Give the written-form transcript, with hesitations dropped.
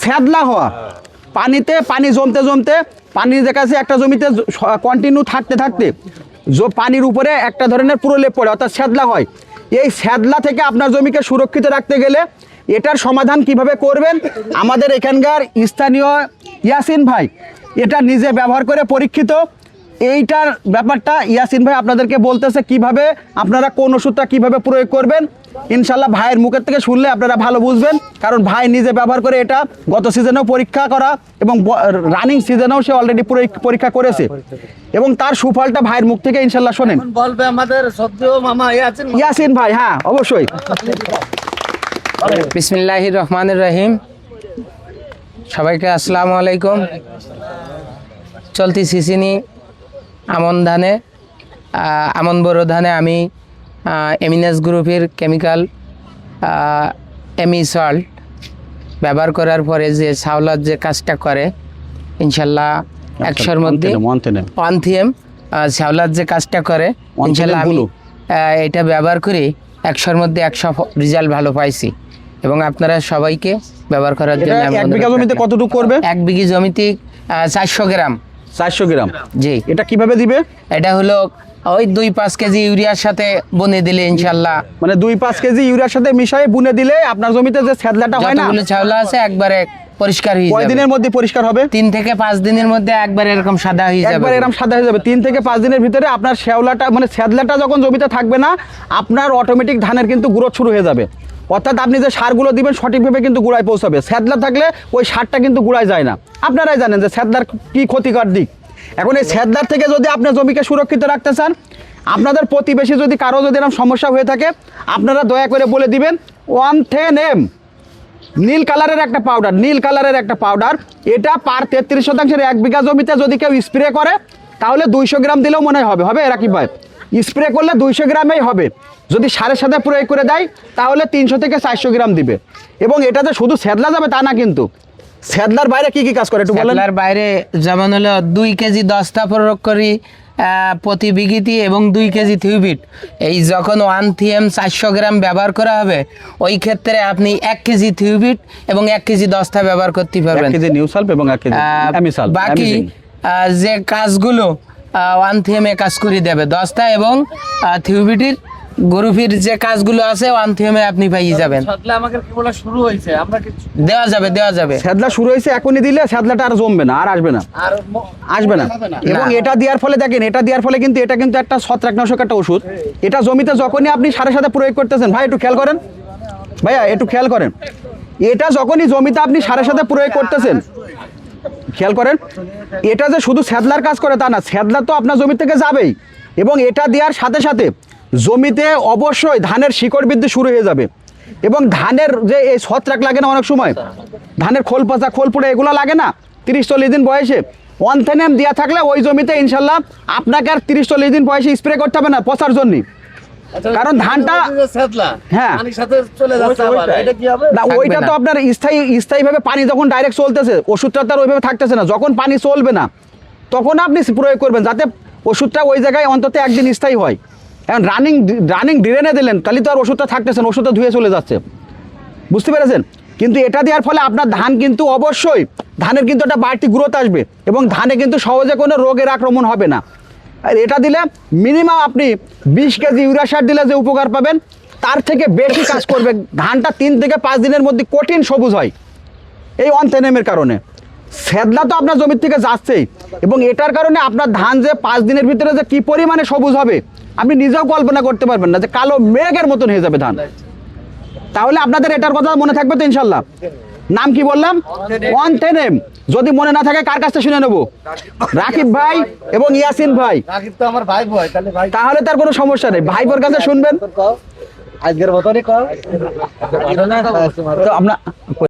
স্যাদলা হওয়া, পানিতে পানি জমতে জমতে পানি দেখাচ্ছে একটা জমিতে কন্টিনিউ থাকতে থাকতে পানির উপরে একটা ধরনের প্রলেপ পড়ে, অর্থাৎ স্যাদলা হয়। এই স্যাদলা থেকে আপনার জমিকে সুরক্ষিত রাখতে গেলে এটার সমাধান কিভাবে করবেন, আমাদের এখানকার স্থানীয় ইয়াসিন ভাই এটা নিজে ব্যবহার করে পরীক্ষিত। এইটার ব্যাপারটা ইয়াসিন ভাই আপনাদেরকে বলতেছে কিভাবে আপনারা কোন ওষুধটা কিভাবে প্রয়োগ করবেন। ইনশাল্লাহ ভাইয়ের মুখের থেকে শুনলে আপনারা ভালো বুঝবেন, কারণ ভাই নিজে ব্যবহার করে এটা গত সিজনেও পরীক্ষা করা এবং রানিং সিজনেও সে অলরেডি পরীক্ষা করেছে এবং তার সুফলটা ভাইয়ের মুখ থেকে ইনশাল্লাহ শোনেন। বলবে আমাদের শ্রদ্ধেয় মামা ইয়াসিন ভাই। হ্যাঁ অবশ্যই। বিসমিল্লাহির রহমানির রহিম। সবাইকে আসসালামু আলাইকুম। চলতি সিসিনি আমন ধানে আমন বড় ধানে আমি এমিনেস গ্রুপের কেমিক্যাল এমি সল্ট ব্যবহার করার পরে যে সাওলার যে কাজটা করে ইনশাল্লাহ 100-র মধ্যে ওয়ানথিএম সাওলার যে কাজটা করে ইনশাল্লাহ আমি এটা ব্যবহার করে 100-র মধ্যে 100 রেজাল্ট ভালো পাইছি এবং আপনারা সবাইকে ব্যবহার করার জন্য। 1 বিঘা জমিতে কতটুকু করবে? 1 বিঘা জমিতে 400 গ্রাম। 400 গ্রাম, জি। এটা কিভাবে দিবে? এটা হলো ওই 2-5 কেজি ইউরিয়ার সাথে বুনে দিলে ইনশাল্লাহ, মানে 2-5 কেজি ইউরিয়ার সাথে মিশিয়ে বুনে দিলে আপনার জমিতে যে স্যাদলাটা হয় না, যতগুলো চাউলা আছে একবারে পরিষ্কার হয়ে যাবে। কয় দিনের মধ্যে পরিষ্কার হবে? 3 থেকে 5 দিনের মধ্যে একবার এরকম সাদা হয়ে যাবে। একবার এরকম সাদা হয়ে যাবে। 3 থেকে 5 দিনের ভিতরে আপনার শ্যাওলাটা মানে স্যাদলাটা যখন জমিতে থাকবে না, আপনার অটোমেটিক ধানের কিন্তু গ্রোথ শুরু হয়ে যাবে। অর্থাৎ আপনি যে সারগুলো দিবেন সঠিকভাবে কিন্তু গুঁড়ায় পৌঁছাবে। স্যাদলা থাকলে ওই সারটা কিন্তু গুঁড়ায় যায় না। আপনারাই জানেন যে স্যাদলার কি ক্ষতিকর দিক। এখন এই স্যাদলার থেকে যদি আপনার জমিকে সুরক্ষিত রাখতে চান, আপনাদের প্রতিবেশী যদি কারো যদি এরকম সমস্যা হয়ে থাকে, আপনারা দয়া করে বলে দিবেন 110M নীল কালারের একটা পাউডার, নীল কালারের একটা পাউডার। এটা পার 33% 1 বিঘা জমিতে যদি কেউ স্প্রে করে তাহলে 200 গ্রাম দিলেও মনে হবে রাকিব ভাই। স্প্রে করলে 200 গ্রামেই হবে। যদি সারের সাথে প্রয়োগ করে দেয় তাহলে 300 থেকে 400 গ্রাম দিবে। এবং এটাতে শুধু স্যাদলা যাবে তা না, কিন্তু স্যাদলার বাইরে কি কি কাজ করে একটু বলেন। স্যাদলার বাইরে যেমন হলো 2 কেজি দস্তা প্রয়োগ করি প্রতি বিঘিতে এবং 2 কেজি থিউবিট। এই যখন 1থিএম 400 গ্রাম ব্যবহার করা হবে ওই ক্ষেত্রে আপনি 1 কেজি থিউবিট এবং 1 কেজি দস্তা ব্যবহার করতে পারবেন। 1 কেজি নিউসাল্প এবং 1 কেজি অ্যামিসাল। বাকি যে কাজগুলো 1থিএম এ কাজ করে দেবে। দস্তা এবং থিউবিটির গ্রুপের যে কাজগুলো আছে 1থিএম এ আপনি পেয়ে যাবেন। সাদলা আমাদের কেবল শুরু হইছে, আমরা কি দেওয়া যাবে। স্যাদলা শুরু হয়েছে, এখনই দিলে স্যাদলাটা আর জমবে না, আর আসবে না, আর আসবে না। এবং এটা দেওয়ার ফলে দেখেন, এটা দেওয়ার ফলে কিন্তু এটা কিন্তু একটা ছত্রাকনাশক একটা ওষুধ। এটা জমিতে যখনই আপনি সারের সাথে প্রয়োগ করতেছেন, ভাই একটু খেয়াল করেন, ভাইয়া একটু খেয়াল করেন, এটা যখনই জমিতে আপনি সারের সাথে প্রয়োগ করতেছেন, খেয়াল করেন, এটা যে শুধু স্যাদলার কাজ করে তা না, স্যাদলা তো আপনার জমি থেকে যাবেই। এবং এটা দেওয়ার সাথে সাথে জমিতে অবশ্যই ধানের শিকড় বৃদ্ধি শুরু হয়ে যাবে। এবং ধানের যে এই ছত্রাক লাগে না অনেক সময়, ধানের খোল পচা খোল পড়ে এগুলো লাগে না 30-40 দিন বয়সে, 110M দেওয়া থাকলে ওই জমিতে ইনশাল্লাহ আপনাকে আর 30-40 দিন বয়সে স্প্রে করতে হবে না পচার জন্য। কারণ ধানটা হ্যাঁ না, ওইটা তো আপনার স্থায়ীভাবে পানি যখন ডাইরেক্ট চলতেছে ওষুধটা তার ওইভাবে থাকতেছে না। যখন পানি চলবে না তখন আপনি প্রয়োগ করবেন যাতে ওষুধটা ওই জায়গায় অন্তত একদিন স্থায়ী হয়। এখন রানিং ড্রেনে দিলেন তাহলে তো আর ওষুধটা থাকতেছে না, ওষুধটা ধুয়ে চলে যাচ্ছে, বুঝতে পেরেছেন। কিন্তু এটা দেওয়ার ফলে আপনার ধান কিন্তু অবশ্যই ধানের কিন্তু একটা বাড়তি গ্রোথ আসবে এবং ধানে কিন্তু সহজে কোনো রোগের আক্রমণ হবে না। আর এটা দিলে মিনিমাম আপনি 20 কেজি ইউরিয়া সার দিলে যে উপকার পাবেন তার থেকে বেশি কাজ করবে। ধানটা 3 থেকে 5 দিনের মধ্যে কঠিন সবুজ হয় এই 110M কারণে। স্যাদলা তো আপনার জমির থেকে যাচ্ছেই এবং এটার কারণে আপনার ধান যে 5 দিনের ভিতরে যে কি পরিমাণে সবুজ হবে আপনি নিজেও কল্পনা করতে পারবেন না, যে কালো মেঘের মতন হয়ে যাবে ধান। তাহলে আপনাদের এটার কথা মনে থাকবে তো ইনশাল্লাহ। নাম কি বললাম? 110M। যদি মনে না থাকে কার কাছ থেকে শুনে নেবো? রাকিব ভাই এবং ইয়াসিন ভাই। রাকিব তো আমার ভাই ভাই, তাহলে তার কোনো সমস্যা নেই, ভাই বোর কাছে শুনবেন। আজকের মতনই কর। তো আমরা